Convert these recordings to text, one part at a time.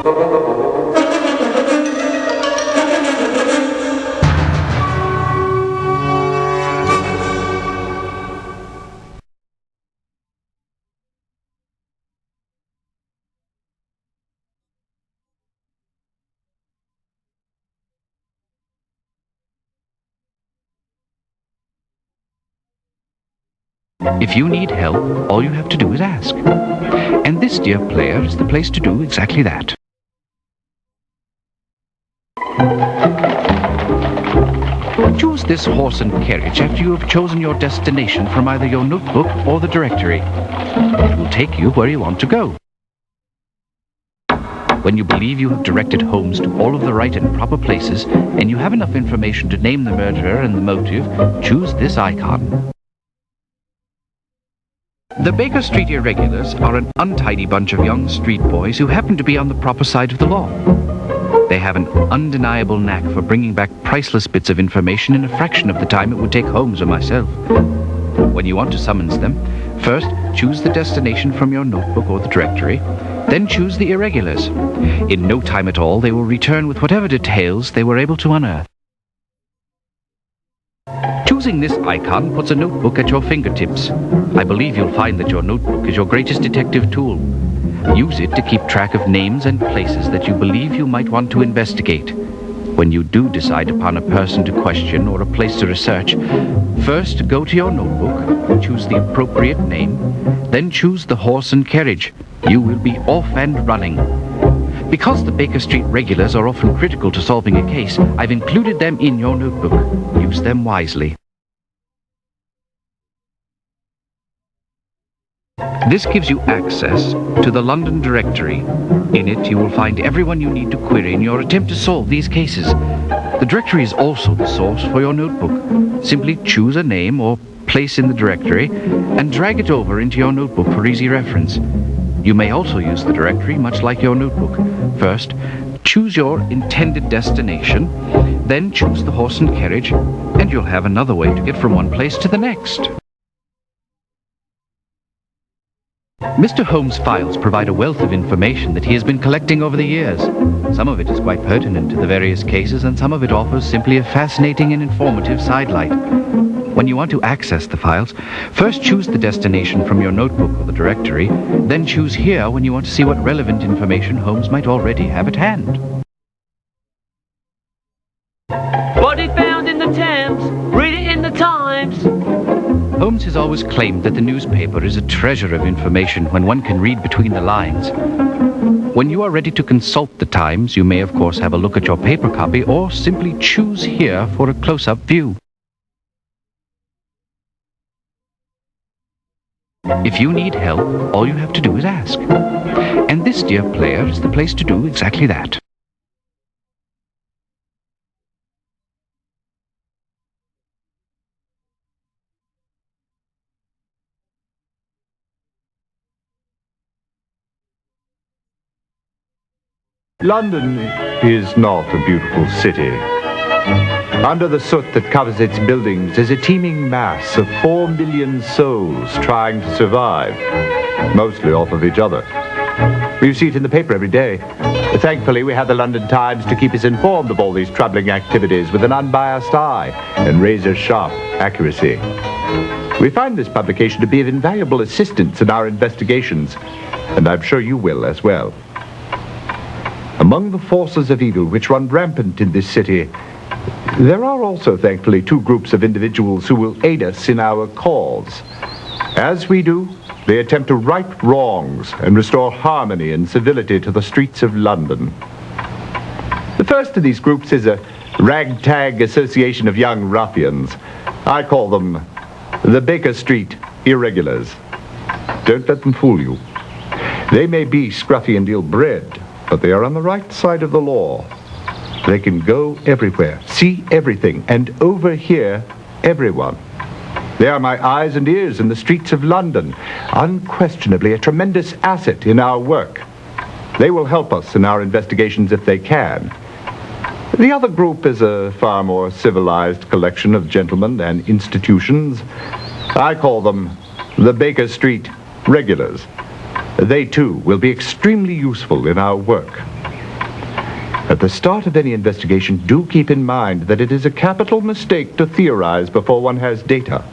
If you need help, all you have to do is ask. And this, dear player, is the place to do exactly that. Choose this horse and carriage after you have chosen your destination from either your notebook or the directory. It will take you where you want to go. When you believe you have directed Holmes to all of the right and proper places, and you have enough information to name the murderer and the motive, choose this icon. The Baker Street Irregulars are an untidy bunch of young street boys who happen to be on the proper side of the law. They have an undeniable knack for bringing back priceless bits of information in a fraction of the time it would take Holmes or myself. When you want to summons them, first choose the destination from your notebook or the directory, then choose the Irregulars. In no time at all, they will return with whatever details they were able to unearth. Choosing this icon puts a notebook at your fingertips. I believe you'll find that your notebook is your greatest detective tool. Use it to keep track of names and places that you believe you might want to investigate. When you do decide upon a person to question or a place to research, first go to your notebook, choose the appropriate name, then choose the horse and carriage. You will be off and running. Because the Baker Street Regulars are often critical to solving a case, I've included them in your notebook. Use them wisely. This gives you access to the London directory. In it, you will find everyone you need to query in your attempt to solve these cases. The directory is also the source for your notebook. Simply choose a name or place in the directory and drag it over into your notebook for easy reference. You may also use the directory much like your notebook. First, choose your intended destination, then choose the horse and carriage, and you'll have another way to get from one place to the next. Mr. Holmes' files provide a wealth of information that he has been collecting over the years. Some of it is quite pertinent to the various cases, and some of it offers simply a fascinating and informative sidelight. When you want to access the files, first choose the destination from your notebook or the directory, then choose here when you want to see what relevant information Holmes might already have at hand. What he found in the Thames, read it in the Times. Holmes has always claimed that the newspaper is a treasure of information when one can read between the lines. When you are ready to consult the Times, you may of course have a look at your paper copy or simply choose here for a close-up view. If you need help, all you have to do is ask. And this, dear player, is the place to do exactly that. London is not a beautiful city. Under the soot that covers its buildings is a teeming mass of 4 million souls trying to survive, mostly off of each other. We see it in the paper every day. Thankfully, we have the London Times to keep us informed of all these troubling activities with an unbiased eye and razor-sharp accuracy. We find this publication to be of invaluable assistance in our investigations, and I'm sure you will as well. Among the forces of evil which run rampant in this city, there are also, thankfully, two groups of individuals who will aid us in our cause. As we do, they attempt to right wrongs and restore harmony and civility to the streets of London. The first of these groups is a ragtag association of young ruffians. I call them the Baker Street Irregulars. Don't let them fool you. They may be scruffy and ill-bred, but they are on the right side of the law. They can go everywhere, see everything, and overhear everyone. They are my eyes and ears in the streets of London, unquestionably a tremendous asset in our work. They will help us in our investigations if they can. The other group is a far more civilized collection of gentlemen and institutions. I call them the Baker Street Regulars. They, too, will be extremely useful in our work. At the start of any investigation, do keep in mind that it is a capital mistake to theorize before one has data.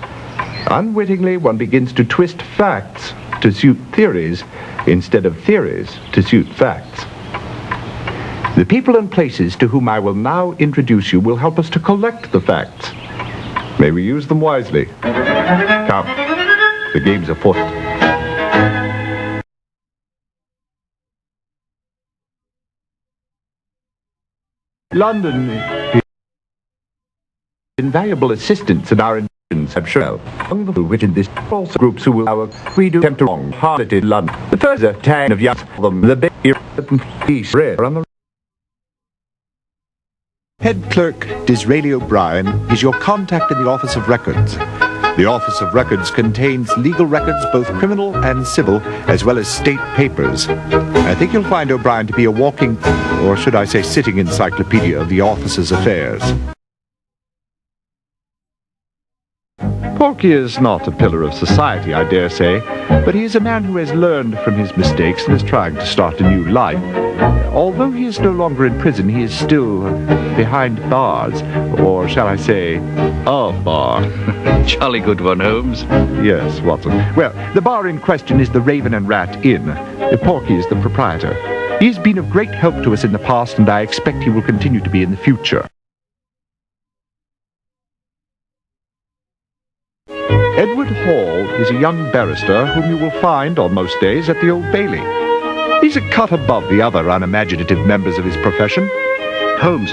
Unwittingly, one begins to twist facts to suit theories instead of theories to suit facts. The people and places to whom I will now introduce you will help us to collect the facts. May we use them wisely. Come, the game's afoot. London is invaluable assistance in our inventions of Shelley. Among the which in this false groups who will we do attempt to wrong-hearted London. The first a tang of young them, the big peace rare on the Head Clerk Disraeli O'Brien is your contact in the Office of Records. The Office of Records contains legal records, both criminal and civil, as well as state papers. I think you'll find O'Brien to be a walking, or should I say sitting encyclopedia of the office's affairs. Porky is not a pillar of society, I dare say, but he is a man who has learned from his mistakes and is trying to start a new life. Although he is no longer in prison, he is still behind bars, or shall I say, a bar. Jolly good one, Holmes. Yes, Watson. Well, the bar in question is the Raven and Rat Inn. Porky is the proprietor. He has been of great help to us in the past, and I expect he will continue to be in the future. Edward Hall is a young barrister whom you will find on most days at the Old Bailey. He's a cut above the other unimaginative members of his profession. Holmes,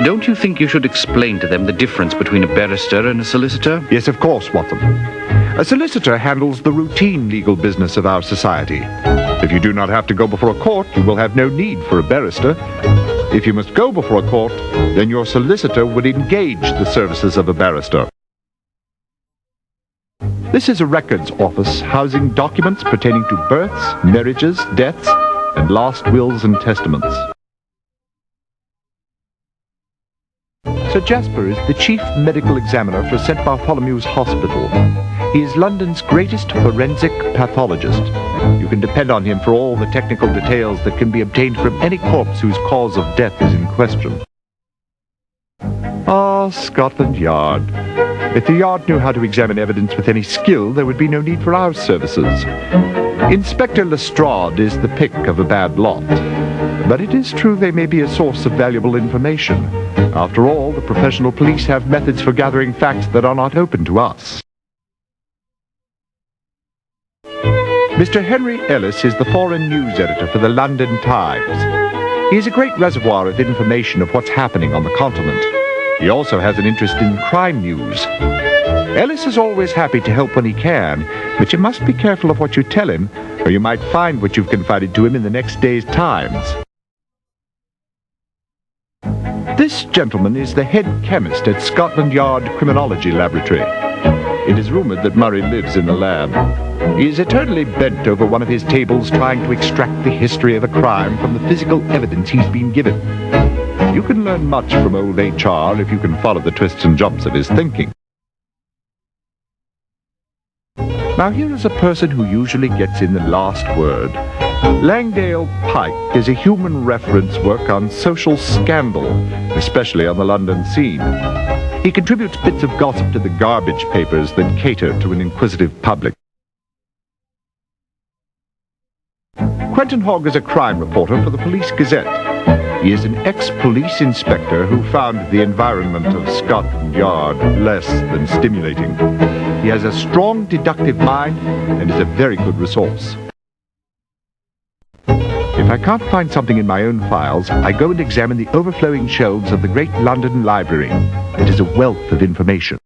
don't you think you should explain to them the difference between a barrister and a solicitor? Yes, of course, Watson. A solicitor handles the routine legal business of our society. If you do not have to go before a court, you will have no need for a barrister. If you must go before a court, then your solicitor would engage the services of a barrister. This is a records office housing documents pertaining to births, marriages, deaths, and last wills and testaments. Sir Jasper is the chief medical examiner for St. Bartholomew's Hospital. He is London's greatest forensic pathologist. You can depend on him for all the technical details that can be obtained from any corpse whose cause of death is in question. Ah, Scotland Yard. If the Yard knew how to examine evidence with any skill, there would be no need for our services. Inspector Lestrade is the pick of a bad lot. But it is true they may be a source of valuable information. After all, the professional police have methods for gathering facts that are not open to us. Mr. Henry Ellis is the foreign news editor for the London Times. He is a great reservoir of information of what's happening on the continent. He also has an interest in crime news. Ellis is always happy to help when he can, but you must be careful of what you tell him, or you might find what you've confided to him in the next day's Times. This gentleman is the head chemist at Scotland Yard Criminology Laboratory. It is rumored that Murray lives in the lab. He is eternally bent over one of his tables trying to extract the history of a crime from the physical evidence he's been given. You can learn much from old HR if you can follow the twists and jumps of his thinking. Now here is a person who usually gets in the last word. Langdale Pike is a human reference work on social scandal, especially on the London scene. He contributes bits of gossip to the garbage papers that cater to an inquisitive public. Quentin Hogg is a crime reporter for the Police Gazette. He is an ex-police inspector who found the environment of Scotland Yard less than stimulating. He has a strong deductive mind and is a very good resource. If I can't find something in my own files, I go and examine the overflowing shelves of the great London Library. It is a wealth of information.